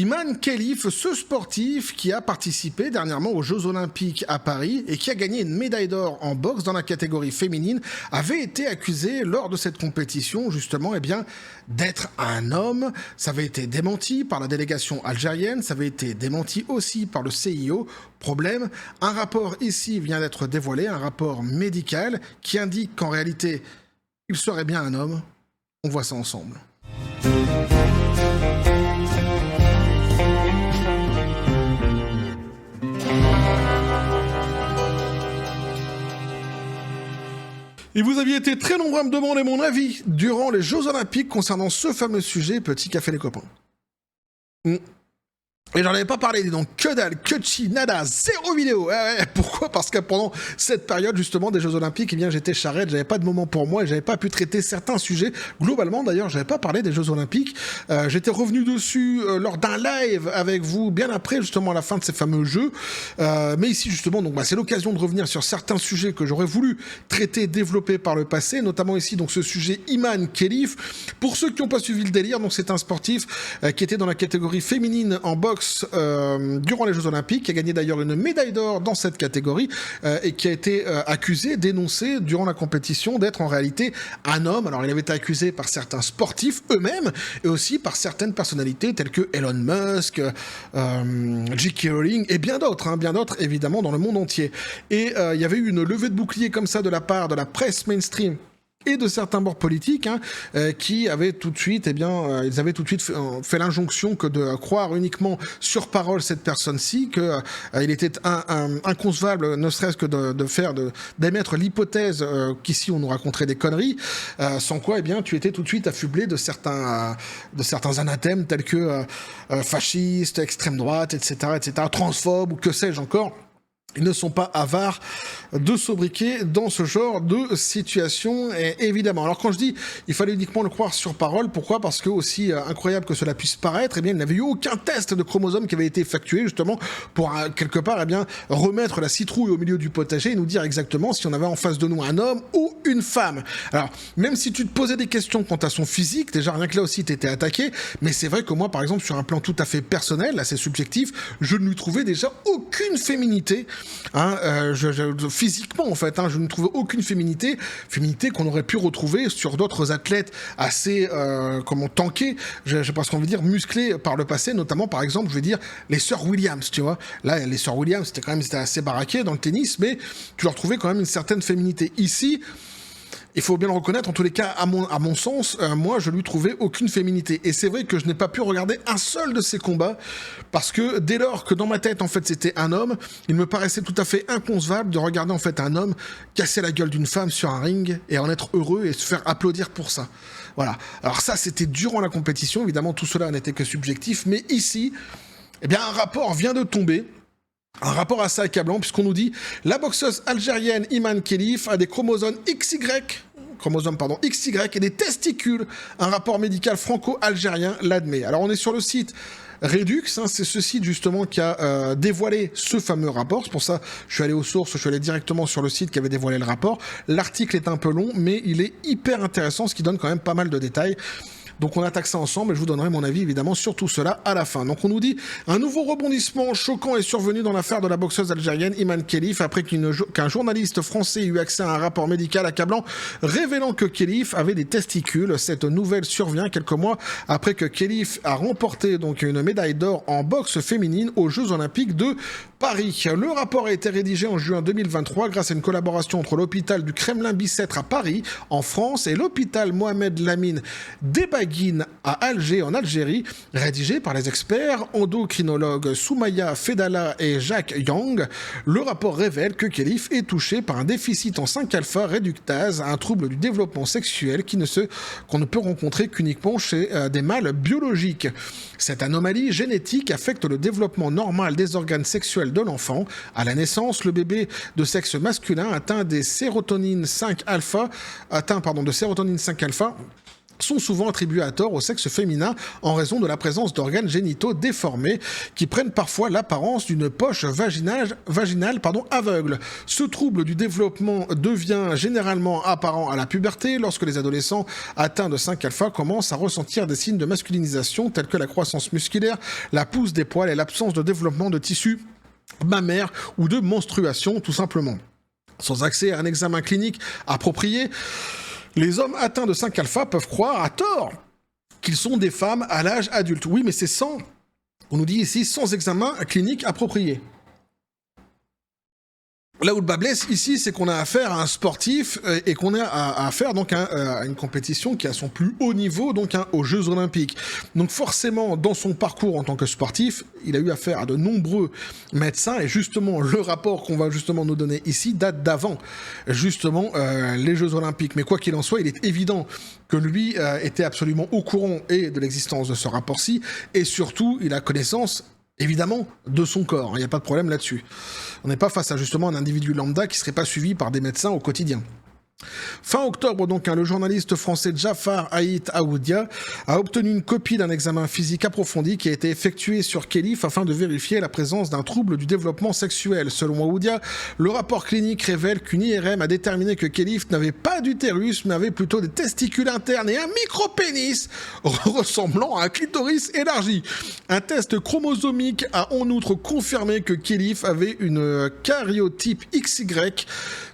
Iman Khelif, ce sportif qui a participé dernièrement aux Jeux Olympiques à Paris et qui a gagné une médaille d'or en boxe dans la catégorie féminine, avait été accusé lors de cette compétition justement d'être un homme. Ça avait été démenti par la délégation algérienne, ça avait été démenti aussi par le CIO. Problème, un rapport ici vient d'être dévoilé, un rapport médical qui indique qu'en réalité, il serait bien un homme. On voit ça ensemble. Et vous aviez été très nombreux à me demander mon avis durant les Jeux Olympiques concernant ce fameux sujet, petit café les copains. Et j'en avais pas parlé, donc que dalle, que chi, nada, zéro vidéo. Pourquoi ? Parce que pendant cette période justement des Jeux Olympiques, j'étais charrette, j'avais pas de moment pour moi et j'avais pas pu traiter certains sujets. Globalement d'ailleurs, j'avais pas parlé des Jeux Olympiques. J'étais revenu dessus lors d'un live avec vous bien après justement la fin de ces fameux Jeux. Mais ici justement, donc c'est l'occasion de revenir sur certains sujets que j'aurais voulu traiter, développer par le passé, notamment ici donc ce sujet Iman Khelif. Pour ceux qui n'ont pas suivi le délire, donc c'est un sportif qui était dans la catégorie féminine en boxe durant les Jeux Olympiques, qui a gagné d'ailleurs une médaille d'or dans cette catégorie et qui a été accusé, dénoncé durant la compétition d'être en réalité un homme. Alors il avait été accusé par certains sportifs eux-mêmes et aussi par certaines personnalités telles que Elon Musk, J.K. Rowling et bien d'autres évidemment dans le monde entier. Et il y avait eu une levée de bouclier comme ça de la part de la presse mainstream et de certains bords politiques qui avaient tout de suite, ils avaient tout de suite fait l'injonction que de croire uniquement sur parole cette personne-ci, qu'il était inconcevable, ne serait-ce que d'émettre l'hypothèse qu'ici on nous raconterait des conneries, sans quoi tu étais tout de suite affublé de certains anathèmes tels que fasciste, extrême droite, etc., transphobe ou que sais-je encore. Ils ne sont pas avares de sobriquet dans ce genre de situation, évidemment. Alors quand je dis il fallait uniquement le croire sur parole, pourquoi ? Parce que aussi incroyable que cela puisse paraître, il n'avait eu aucun test de chromosomes qui avait été effectué justement pour quelque part remettre la citrouille au milieu du potager et nous dire exactement si on avait en face de nous un homme ou une femme. Alors même si tu te posais des questions quant à son physique, déjà rien que là aussi t'étais attaqué, mais c'est vrai que moi par exemple sur un plan tout à fait personnel, là c'est subjectif, je ne lui trouvais déjà aucune féminité. Physiquement en fait, je ne trouvais aucune féminité qu'on aurait pu retrouver sur d'autres athlètes assez tankés, parce qu'on veut dire musclés par le passé, notamment par exemple je veux dire les sœurs Williams, tu vois. Là les sœurs Williams c'était assez baraqué dans le tennis, mais tu leur trouvais quand même une certaine féminité. Ici il faut bien le reconnaître, en tous les cas, à mon sens, moi, je lui trouvais aucune féminité. Et c'est vrai que je n'ai pas pu regarder un seul de ses combats, parce que dès lors que dans ma tête, en fait, c'était un homme, il me paraissait tout à fait inconcevable de regarder, en fait, un homme casser la gueule d'une femme sur un ring et en être heureux et se faire applaudir pour ça. Voilà. Alors ça, c'était durant la compétition. Évidemment, tout cela n'était que subjectif. Mais ici, un rapport vient de tomber. Un rapport assez accablant, puisqu'on nous dit la boxeuse algérienne Iman Khelif a des chromosomes XY et des testicules. Un rapport médical franco-algérien l'admet. Alors on est sur le site Redux, c'est ce site justement qui a dévoilé ce fameux rapport. C'est pour ça je suis allé aux sources, je suis allé directement sur le site qui avait dévoilé le rapport. L'article est un peu long, mais il est hyper intéressant, ce qui donne quand même pas mal de détails. Donc on attaque ça ensemble et je vous donnerai mon avis évidemment sur tout cela à la fin. Donc on nous dit un nouveau rebondissement choquant est survenu dans l'affaire de la boxeuse algérienne Iman Khelif après qu'un journaliste français ait eu accès à un rapport médical accablant révélant que Khelif avait des testicules. Cette nouvelle survient quelques mois après que Khelif a remporté donc une médaille d'or en boxe féminine aux Jeux Olympiques de Paris. Le rapport a été rédigé en juin 2023 grâce à une collaboration entre l'hôpital du Kremlin-Bicêtre à Paris, en France, et l'hôpital Mohamed Lamine Debagui à Alger, en Algérie, rédigé par les experts endocrinologues Soumaya Fedala et Jacques Yang. Le rapport révèle que Khelif est touché par un déficit en 5-alpha réductase, un trouble du développement sexuel qu'on ne peut rencontrer qu'uniquement chez des mâles biologiques. Cette anomalie génétique affecte le développement normal des organes sexuels de l'enfant. À la naissance, le bébé de sexe masculin atteint de sérotonine 5-alpha sont souvent attribués à tort au sexe féminin en raison de la présence d'organes génitaux déformés qui prennent parfois l'apparence d'une poche vaginale aveugle. Ce trouble du développement devient généralement apparent à la puberté lorsque les adolescents atteints de 5-alpha commencent à ressentir des signes de masculinisation tels que la croissance musculaire, la pousse des poils et l'absence de développement de tissus mammaires ou de menstruation tout simplement. Sans accès à un examen clinique approprié, les hommes atteints de 5-alpha peuvent croire à tort qu'ils sont des femmes à l'âge adulte. Oui, mais c'est sans, on nous dit ici, sans examen clinique approprié. Là où le bas blesse ici, c'est qu'on a affaire à un sportif et qu'on a affaire donc à une compétition qui a son plus haut niveau, donc aux Jeux Olympiques. Donc forcément, dans son parcours en tant que sportif, il a eu affaire à de nombreux médecins et justement, le rapport qu'on va justement nous donner ici date d'avant justement les Jeux Olympiques. Mais quoi qu'il en soit, il est évident que lui était absolument au courant et de l'existence de ce rapport-ci et surtout, il a connaissance évidemment, de son corps, il n'y a pas de problème là-dessus. On n'est pas face à justement un individu lambda qui ne serait pas suivi par des médecins au quotidien. Fin octobre, donc, le journaliste français Jafar Haït Aoudia a obtenu une copie d'un examen physique approfondi qui a été effectué sur Khelif afin de vérifier la présence d'un trouble du développement sexuel. Selon Aoudia, le rapport clinique révèle qu'une IRM a déterminé que Khelif n'avait pas d'utérus, mais avait plutôt des testicules internes et un micro-pénis ressemblant à un clitoris élargi. Un test chromosomique a en outre confirmé que Khelif avait une karyotype XY,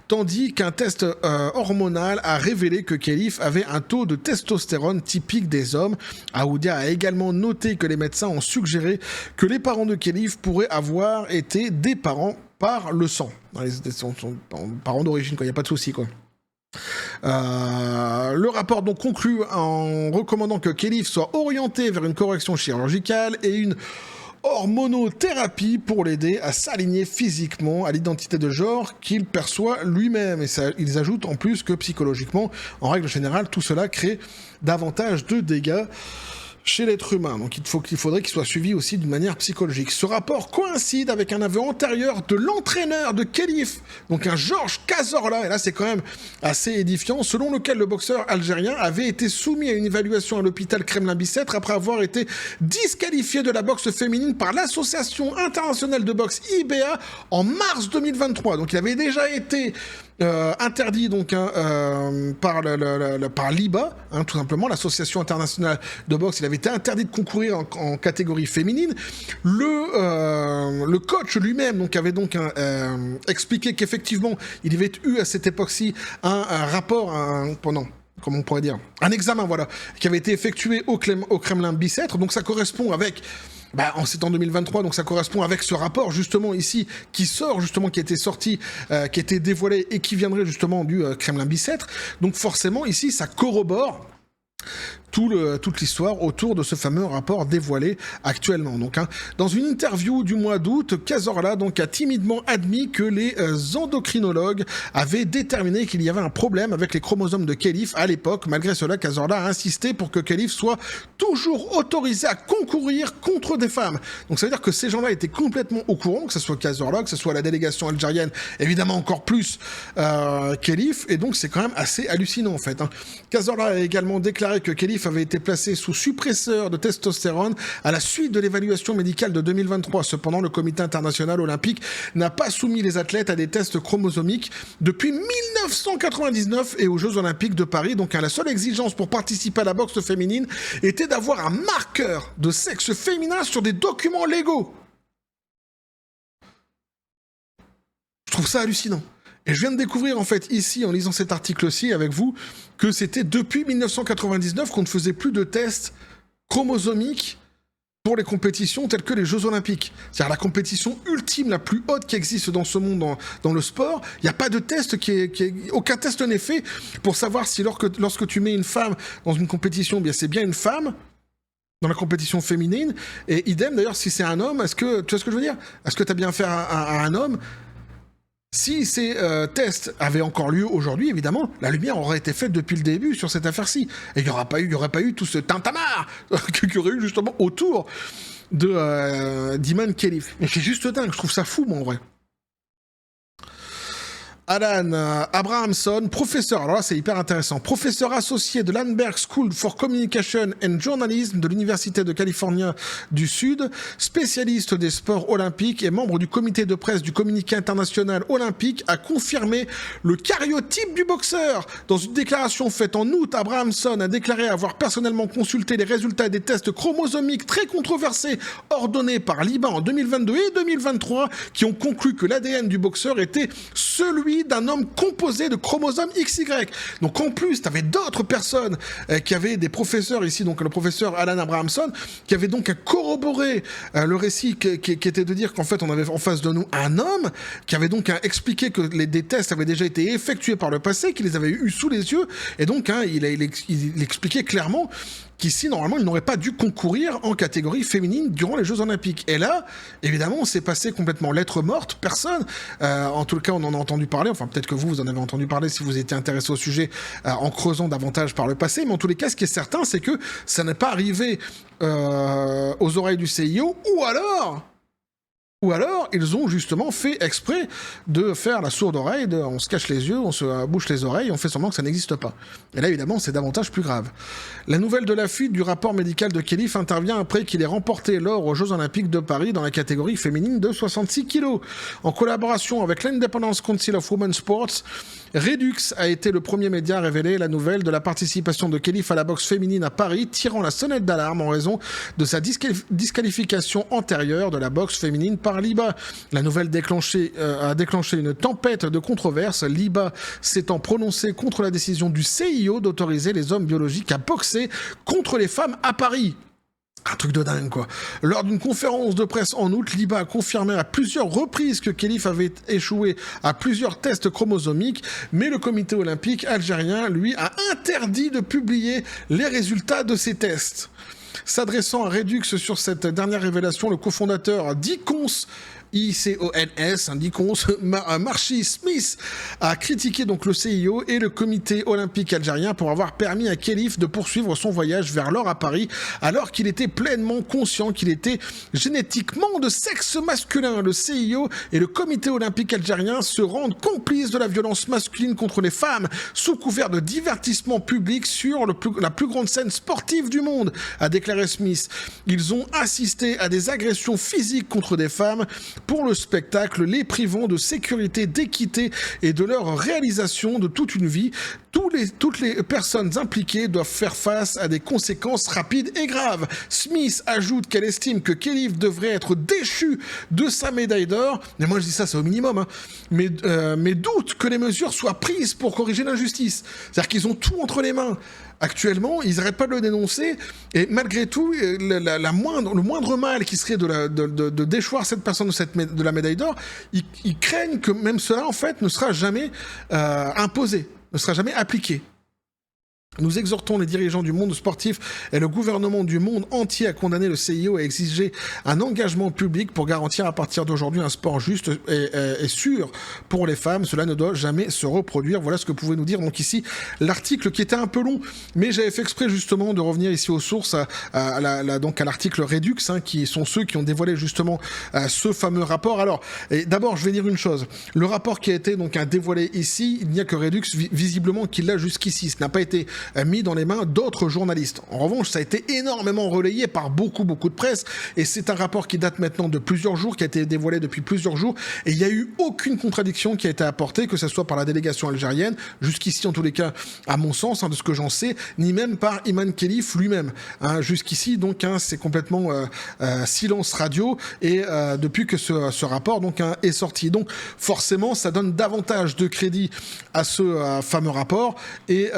tandis qu'un test hormonal a révélé que Khelif avait un taux de testostérone typique des hommes. Aoudia a également noté que les médecins ont suggéré que les parents de Khelif pourraient avoir été des parents par le sang. Son parents d'origine, quoi, il n'y a pas de souci, quoi. Le rapport donc conclut en recommandant que Khelif soit orienté vers une correction chirurgicale et une hormonothérapie pour l'aider à s'aligner physiquement à l'identité de genre qu'il perçoit lui-même. Et ça, ils ajoutent en plus que psychologiquement, en règle générale, tout cela crée davantage de dégâts chez l'être humain. Donc il faudrait qu'il soit suivi aussi d'une manière psychologique. Ce rapport coïncide avec un aveu antérieur de l'entraîneur de Khelif, donc un Georges Cazorla, et là c'est quand même assez édifiant, selon lequel le boxeur algérien avait été soumis à une évaluation à l'hôpital Kremlin-Bicêtre après avoir été disqualifié de la boxe féminine par l'Association internationale de boxe IBA en mars 2023. Donc il avait déjà été interdit donc par l'IBA, tout simplement, l'association internationale de boxe. Il avait été interdit de concourir en catégorie féminine. Le coach lui-même donc avait donc expliqué qu'effectivement il avait eu à cette époque-ci un rapport comment on pourrait dire, un examen, voilà, qui avait été effectué au Kremlin-Bicêtre. Donc ça correspond avec c'est en 2023, donc ça correspond avec ce rapport justement ici qui sort justement, qui était sorti, qui a été dévoilé et qui viendrait justement du Kremlin-Bicêtre. Donc forcément ici ça corrobore toute l'histoire autour de ce fameux rapport dévoilé actuellement. Donc, dans une interview du mois d'août, Cazorla donc a timidement admis que les endocrinologues avaient déterminé qu'il y avait un problème avec les chromosomes de Khelif à l'époque. Malgré cela, Cazorla a insisté pour que Khelif soit toujours autorisé à concourir contre des femmes. Donc ça veut dire que ces gens-là étaient complètement au courant, que ce soit Cazorla, que ce soit la délégation algérienne, évidemment encore plus Khelif, et donc c'est quand même assez hallucinant en fait. Cazorla a également déclaré que Khelif avait été placé sous suppresseur de testostérone à la suite de l'évaluation médicale de 2023. Cependant, le comité international olympique n'a pas soumis les athlètes à des tests chromosomiques depuis 1999 et aux Jeux olympiques de Paris. Donc, la seule exigence pour participer à la boxe féminine était d'avoir un marqueur de sexe féminin sur des documents légaux. Je trouve ça hallucinant. Et je viens de découvrir, en fait, ici, en lisant cet article-ci avec vous, que c'était depuis 1999 qu'on ne faisait plus de tests chromosomiques pour les compétitions telles que les Jeux Olympiques. C'est-à-dire la compétition ultime, la plus haute qui existe dans ce monde, dans le sport. Il n'y a pas de test aucun test n'est fait pour savoir si lorsque tu mets une femme dans une compétition, bien c'est bien une femme dans la compétition féminine. Et idem, d'ailleurs, si c'est un homme, tu vois ce que je veux dire? Est-ce que tu as bien affaire à un homme? Si ces tests avaient encore lieu aujourd'hui, évidemment, la lumière aurait été faite depuis le début sur cette affaire-ci. Et il n'y aurait pas eu tout ce tintamarre qu'il y aurait eu justement autour d'Iman Khelif. Mais c'est juste dingue, je trouve ça fou, moi, en vrai. Alan Abrahamson, professeur, alors là c'est hyper intéressant, professeur associé de l'Annenberg School for Communication and Journalism de l'Université de Californie du Sud, spécialiste des sports olympiques et membre du comité de presse du communiqué international olympique, a confirmé le karyotype du boxeur. Dans une déclaration faite en août, Abrahamson a déclaré avoir personnellement consulté les résultats des tests chromosomiques très controversés ordonnés par l'IBA en 2022 et 2023 qui ont conclu que l'ADN du boxeur était celui d'un homme composé de chromosomes XY. Donc en plus, tu avais d'autres personnes qui avaient des professeurs ici, donc le professeur Alan Abrahamson, qui avait donc corroboré le récit qui était de dire qu'en fait on avait en face de nous un homme qui avait donc expliqué que des tests avaient déjà été effectués par le passé, qu'il les avait eu sous les yeux, et donc il expliquait clairement qu'ici, normalement, il n'aurait pas dû concourir en catégorie féminine durant les Jeux Olympiques. Et là, évidemment, c'est passé complètement lettre morte, personne. En tout cas, on en a entendu parler, enfin peut-être que vous en avez entendu parler si vous étiez intéressé au sujet en creusant davantage par le passé, mais en tous les cas, ce qui est certain, c'est que ça n'est pas arrivé aux oreilles du CIO, ou alors, ils ont justement fait exprès de faire la sourde oreille, on se cache les yeux, on se bouche les oreilles, on fait semblant que ça n'existe pas. Et là, évidemment, c'est davantage plus grave. La nouvelle de la fuite du rapport médical de Khelif intervient après qu'il ait remporté l'or aux Jeux Olympiques de Paris dans la catégorie féminine de 66 kilos. En collaboration avec l'Independence Council of Women's Sports, Redux a été le premier média à révéler la nouvelle de la participation de Khelif à la boxe féminine à Paris, tirant la sonnette d'alarme en raison de sa disqualification antérieure de la boxe féminine par l'IBA. La nouvelle a déclenché une tempête de controverses, l'IBA s'étant prononcé contre la décision du CIO d'autoriser les hommes biologiques à boxer contre les femmes à Paris. Un truc de dingue, quoi. Lors d'une conférence de presse en août, l'IBA a confirmé à plusieurs reprises que Khelif avait échoué à plusieurs tests chromosomiques, mais le comité olympique algérien, lui, a interdit de publier les résultats de ces tests. S'adressant à Redux sur cette dernière révélation, le cofondateur d'Icons, ICONS, Marchi Smith, a critiqué donc le CIO et le comité olympique algérien pour avoir permis à Khelif de poursuivre son voyage vers l'or à Paris, alors qu'il était pleinement conscient qu'il était génétiquement de sexe masculin. Le CIO et le comité olympique algérien se rendent complices de la violence masculine contre les femmes, sous couvert de divertissement public sur la plus grande scène sportive du monde, a déclaré Smith. Ils ont assisté à des agressions physiques contre des femmes pour le spectacle, les privant de sécurité, d'équité et de leur réalisation de toute une vie. Toutes les personnes impliquées doivent faire face à des conséquences rapides et graves. Smith ajoute qu'elle estime que Khelif devrait être déchu de sa médaille d'or. Mais moi je dis ça, c'est au minimum. Hein. Mais doute que les mesures soient prises pour corriger l'injustice. C'est-à-dire qu'ils ont tout entre les mains. Actuellement, ils n'arrêtent pas de le dénoncer, et malgré tout, le moindre mal qui serait de déchoir cette personne de la médaille d'or, ils craignent que même cela, en fait, ne sera jamais imposé, ne sera jamais appliqué. Nous exhortons les dirigeants du monde sportif et le gouvernement du monde entier à condamner le CIO et à exiger un engagement public pour garantir à partir d'aujourd'hui un sport juste et sûr pour les femmes. Cela ne doit jamais se reproduire. Voilà ce que pouvait nous dire donc ici l'article qui était un peu long, mais j'avais fait exprès justement de revenir ici aux sources à l'article Redux, hein, qui sont ceux qui ont dévoilé justement ce fameux rapport. Alors, d'abord, je vais dire une chose. Le rapport qui a été donc dévoilé ici, il n'y a que Redux visiblement qui l'a jusqu'ici. Ce n'a pas été mis dans les mains d'autres journalistes. En revanche, ça a été énormément relayé par beaucoup de presse, et c'est un rapport qui date maintenant de plusieurs jours, qui a été dévoilé depuis plusieurs jours, et il n'y a eu aucune contradiction qui a été apportée, que ce soit par la délégation algérienne, jusqu'ici en tous les cas, à mon sens, de ce que j'en sais, ni même par Iman Khelif lui-même. Jusqu'ici, donc, c'est complètement silence radio, et depuis que ce rapport donc, est sorti. Donc, forcément, ça donne davantage de crédit à ce fameux rapport, et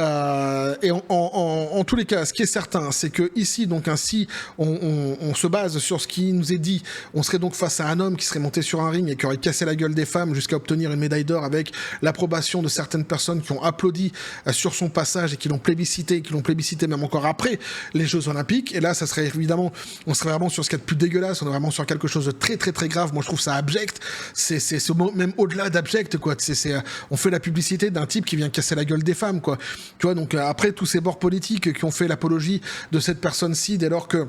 en tous les cas, ce qui est certain, c'est que ici, donc ainsi, on se base sur ce qui nous est dit. On serait donc face à un homme qui serait monté sur un ring et qui aurait cassé la gueule des femmes jusqu'à obtenir une médaille d'or avec l'approbation de certaines personnes qui ont applaudi sur son passage et qui l'ont plébiscité même encore après les Jeux Olympiques. Et là, ça serait évidemment, on serait vraiment sur ce qu'il y a de plus dégueulasse. On est vraiment sur quelque chose de très très très grave. Moi, je trouve ça abject. C'est même au-delà d'abject, quoi. On fait la publicité d'un type qui vient casser la gueule des femmes, quoi. Tu vois, donc après tous ces bords politiques qui ont fait l'apologie de cette personne-ci, dès lors que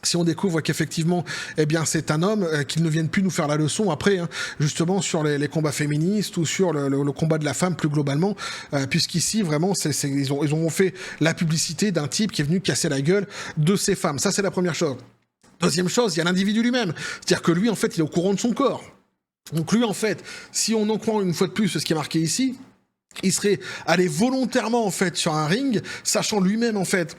si on découvre qu'effectivement, eh bien, c'est un homme, qu'il ne vienne plus nous faire la leçon après, hein, justement sur les combats féministes ou sur le combat de la femme plus globalement, puisqu'ici vraiment, ils ont fait la publicité d'un type qui est venu casser la gueule de ces femmes. Ça, c'est la première chose. Deuxième chose, il y a l'individu lui-même, c'est-à-dire que lui, en fait, il est au courant de son corps. Donc lui, en fait, si on en croit une fois de plus ce qui est marqué ici, il serait allé volontairement, en fait, sur un ring, sachant lui-même, en fait,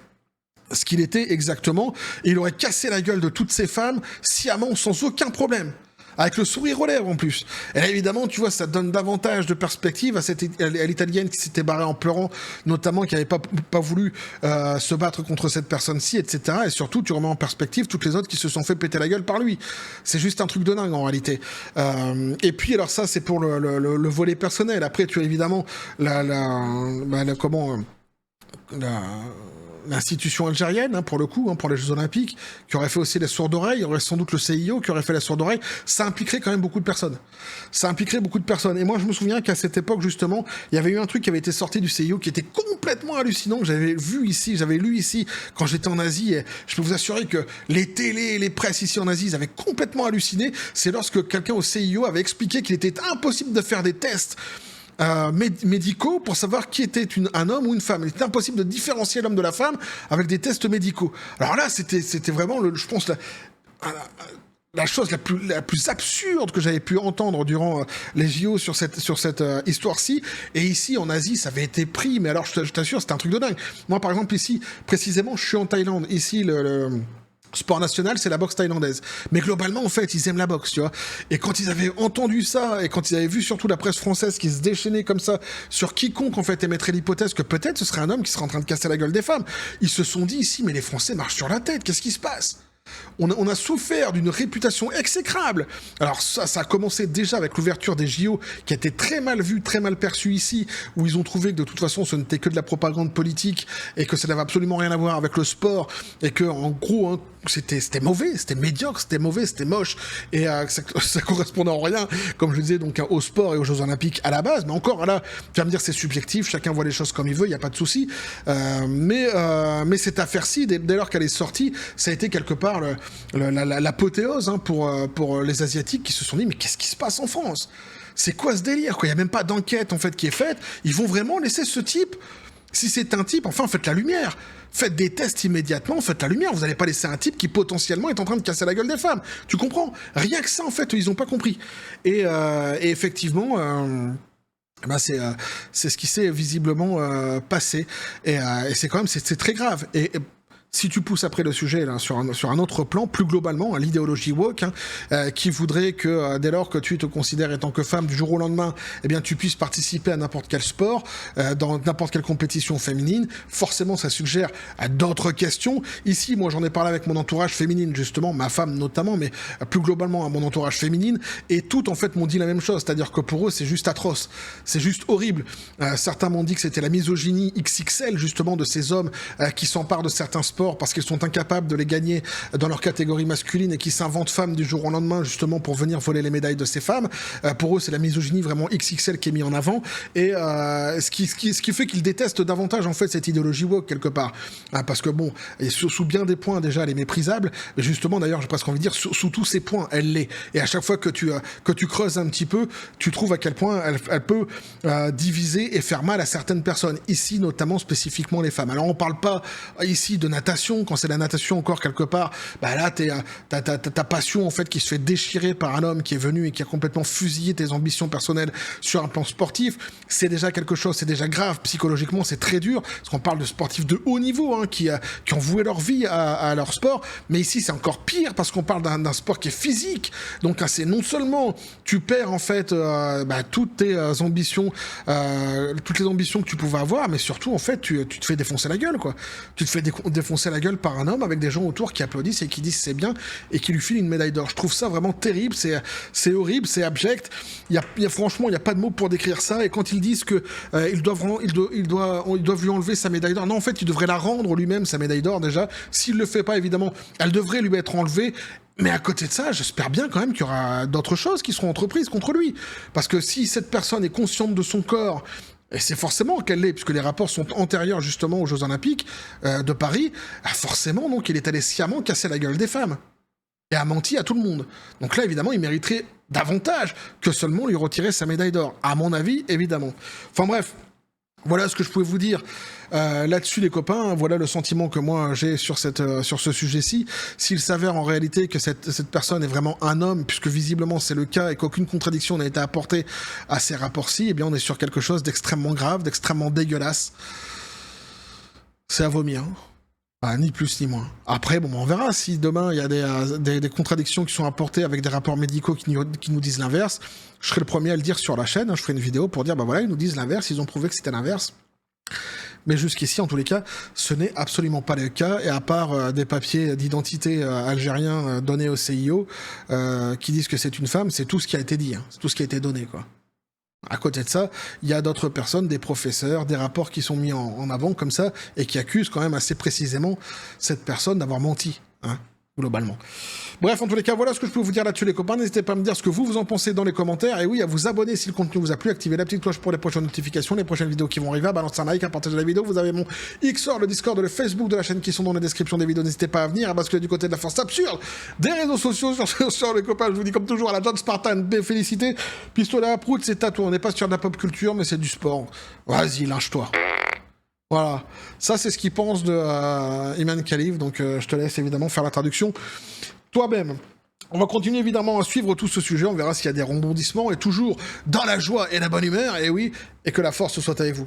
ce qu'il était exactement, et il aurait cassé la gueule de toutes ces femmes sciemment, sans aucun problème. Avec le sourire aux lèvres en plus. Et là, évidemment, tu vois, ça donne davantage de perspective à l'Italienne qui s'était barrée en pleurant, notamment qui n'avait pas voulu se battre contre cette personne-ci, etc. Et surtout, tu remets en perspective toutes les autres qui se sont fait péter la gueule par lui. C'est juste un truc de dingue en réalité. Et puis, alors ça, c'est pour le volet personnel. Après, tu as évidemment l'institution algérienne, hein, pour le coup, hein, pour les Jeux Olympiques, qui aurait fait aussi les sourds d'oreille. Il y aurait sans doute le CIO qui aurait fait les sourds d'oreille. Ça impliquerait quand même beaucoup de personnes. Et moi, je me souviens qu'à cette époque, justement, il y avait eu un truc qui avait été sorti du CIO qui était complètement hallucinant, que j'avais lu ici, quand j'étais en Asie. Et je peux vous assurer que les télés, les presses ici en Asie, ils avaient complètement halluciné. C'est lorsque quelqu'un au CIO avait expliqué qu'il était impossible de faire des tests médicaux pour savoir qui était un homme ou une femme. Il était impossible de différencier l'homme de la femme avec des tests médicaux. Alors là, c'était vraiment, je pense, la chose la plus absurde que j'avais pu entendre durant les JO sur cette histoire-ci. Et ici, en Asie, ça avait été pris. Mais alors, je t'assure, c'était un truc de dingue. Moi, par exemple, ici, précisément, je suis en Thaïlande. Ici, le sport national, c'est la boxe thaïlandaise. Mais globalement, en fait, ils aiment la boxe, tu vois. Et quand ils avaient entendu ça, et quand ils avaient vu surtout la presse française qui se déchaînait comme ça sur quiconque, en fait, émettrait l'hypothèse que peut-être ce serait un homme qui serait en train de casser la gueule des femmes, ils se sont dit ici, mais les Français marchent sur la tête, qu'est-ce qui se passe ? On a souffert d'une réputation exécrable. Alors ça a commencé déjà avec l'ouverture des JO, qui a été très mal vu, très mal perçu ici, où ils ont trouvé que de toute façon ce n'était que de la propagande politique et que ça n'avait absolument rien à voir avec le sport et que en gros, hein, c'était mauvais, c'était médiocre, c'était mauvais, c'était moche et ça correspondait en rien, comme je le disais, donc au sport et aux Jeux Olympiques à la base. Mais encore là, tu vas me dire c'est subjectif, chacun voit les choses comme il veut, il y a pas de souci. Mais cette affaire-ci, dès lors qu'elle est sortie, ça a été quelque part l'apothéose, hein, pour les Asiatiques qui se sont dit mais qu'est-ce qui se passe en France ? C'est quoi ce délire, quoi ? Il y a même pas d'enquête en fait qui est faite. Ils vont vraiment laisser ce type. Si c'est un type, enfin, faites la lumière. Faites des tests immédiatement, faites la lumière. Vous n'allez pas laisser un type qui potentiellement est en train de casser la gueule des femmes. Tu comprends ? Rien que ça, en fait, ils n'ont pas compris. Et effectivement, c'est ce qui s'est visiblement passé. Et c'est quand même, c'est très grave. Et si tu pousses après le sujet là, sur un autre plan, plus globalement, à l'idéologie woke, hein, qui voudrait que dès lors que tu te considères étant que femme du jour au lendemain, eh bien tu puisses participer à n'importe quel sport, dans n'importe quelle compétition féminine, forcément ça suggère à d'autres questions. Ici, moi j'en ai parlé avec mon entourage féminine, justement, ma femme notamment, mais plus globalement à mon entourage féminine, et toutes en fait m'ont dit la même chose, c'est-à-dire que pour eux c'est juste atroce, c'est juste horrible. Certains m'ont dit que c'était la misogynie XXL justement de ces hommes qui s'emparent de certains sports parce qu'ils sont incapables de les gagner dans leur catégorie masculine et qui s'inventent femmes du jour au lendemain justement pour venir voler les médailles de ces femmes. Pour eux, c'est la misogynie vraiment XXL qui est mise en avant et ce qui fait qu'ils détestent davantage en fait cette idéologie woke quelque part. Parce que bon, et sous bien des points déjà, elle est méprisable, mais justement d'ailleurs, j'ai presque envie de dire, sous tous ces points, elle l'est. Et à chaque fois que tu creuses un petit peu, tu trouves à quel point elle peut diviser et faire mal à certaines personnes. Ici, notamment, spécifiquement les femmes. Alors, on parle pas ici de natation, quand c'est la natation encore quelque part, bah là t'as ta passion en fait qui se fait déchirer par un homme qui est venu et qui a complètement fusillé tes ambitions personnelles sur un plan sportif. C'est déjà quelque chose, c'est déjà grave psychologiquement, c'est très dur parce qu'on parle de sportifs de haut niveau, hein, qui ont voué leur vie à leur sport, mais ici c'est encore pire parce qu'on parle d'un sport qui est physique. Donc c'est non seulement tu perds en fait toutes tes ambitions, toutes les ambitions que tu pouvais avoir, mais surtout en fait tu te fais défoncer la gueule, quoi. Tu te fais défoncer la gueule par un homme avec des gens autour qui applaudissent et qui disent c'est bien et qui lui filent une médaille d'or. Je trouve ça vraiment terrible, c'est horrible, c'est abject. Franchement, il n'y a pas de mots pour décrire ça. Et quand ils disent que ils doivent lui enlever sa médaille d'or, non, en fait, il devrait la rendre lui-même, sa médaille d'or déjà. S'il le fait pas, évidemment, elle devrait lui être enlevée. Mais à côté de ça, j'espère bien quand même qu'il y aura d'autres choses qui seront entreprises contre lui. Parce que si cette personne est consciente de son corps Et c'est forcément qu'elle l'est, puisque les rapports sont antérieurs justement aux Jeux Olympiques de Paris. Forcément, donc, il est allé sciemment casser la gueule des femmes. Et a menti à tout le monde. Donc là, évidemment, il mériterait davantage que seulement lui retirer sa médaille d'or. À mon avis, évidemment. Enfin bref, voilà ce que je pouvais vous dire là-dessus, les copains. Voilà le sentiment que moi j'ai sur ce sujet-ci. S'il s'avère en réalité que cette personne est vraiment un homme, puisque visiblement c'est le cas et qu'aucune contradiction n'a été apportée à ces rapports-ci, eh bien on est sur quelque chose d'extrêmement grave, d'extrêmement dégueulasse. C'est à vomir. Ah, ni plus ni moins. Après, bon, on verra si demain il y a des contradictions qui sont apportées avec des rapports médicaux qui nous disent l'inverse. Je serai le premier à le dire sur la chaîne. Je ferai une vidéo pour dire, bah voilà, ils nous disent l'inverse, ils ont prouvé que c'était l'inverse. Mais jusqu'ici, en tous les cas, ce n'est absolument pas le cas. Et à part des papiers d'identité algériens donnés au CIO qui disent que c'est une femme, c'est tout ce qui a été dit. Hein. C'est tout ce qui a été donné, quoi. À côté de ça, il y a d'autres personnes, des professeurs, des rapports qui sont mis en avant comme ça et qui accusent quand même assez précisément cette personne d'avoir menti, hein, globalement. Bref, en tous les cas, voilà ce que je peux vous dire là-dessus, les copains. N'hésitez pas à me dire ce que vous en pensez dans les commentaires. Et oui, à vous abonner si le contenu vous a plu, activez la petite cloche pour les prochaines notifications, les prochaines vidéos qui vont arriver, à balancer un like, à partager la vidéo. Vous avez mon XOR, le Discord, le Facebook de la chaîne qui sont dans la description des vidéos. N'hésitez pas à venir, à basculer du côté de la force absurde des réseaux sociaux sur les copains. Je vous dis comme toujours à la John Spartan, félicité. Pistolet à prout, c'est tatoué. On n'est pas sur de la pop culture, mais c'est du sport. Vas-y, lâche-toi. Voilà, ça c'est ce qu'il pense de Iman Khalif, donc je te laisse évidemment faire la traduction toi-même. On va continuer évidemment à suivre tout ce sujet, on verra s'il y a des rebondissements, et toujours dans la joie et la bonne humeur, et oui, et que la force soit avec vous.